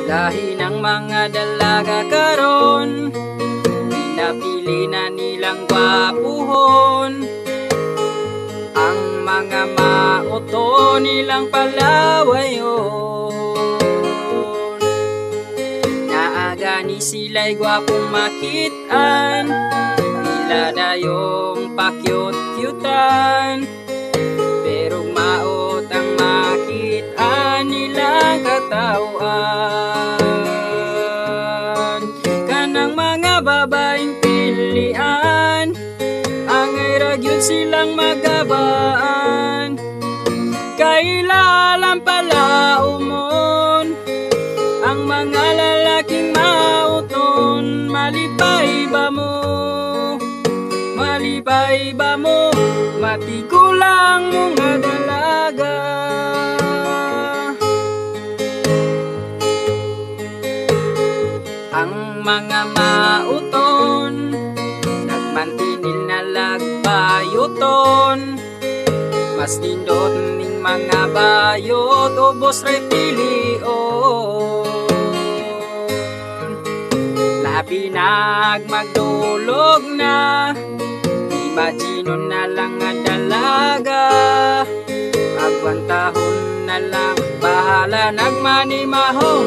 Lahi ng mga dalaga karon, pinapili na nilang gwapuhon. Ang mga mauto nilang palawayon. Naagani sila'y gwapong makitaan, tila dayong pakyut-kyutan. Pero maot ang makitaan nilang katawan. Kanang mga babaeng pilian, angay ragyod silang magabaan. Kailalang pala umon ang mga lalaking mauton. Malipay ba mo? Malipay ba mo? Matigulang mga dalaga. Ang mga mauton nagmantinil na lagbayuton. Mas nindot ning mga bayot, ubos ray pilion. Labi nagmagdulog na, imagino na lang nga dalaga. Agwantahon na lang, bahala nagmanimahon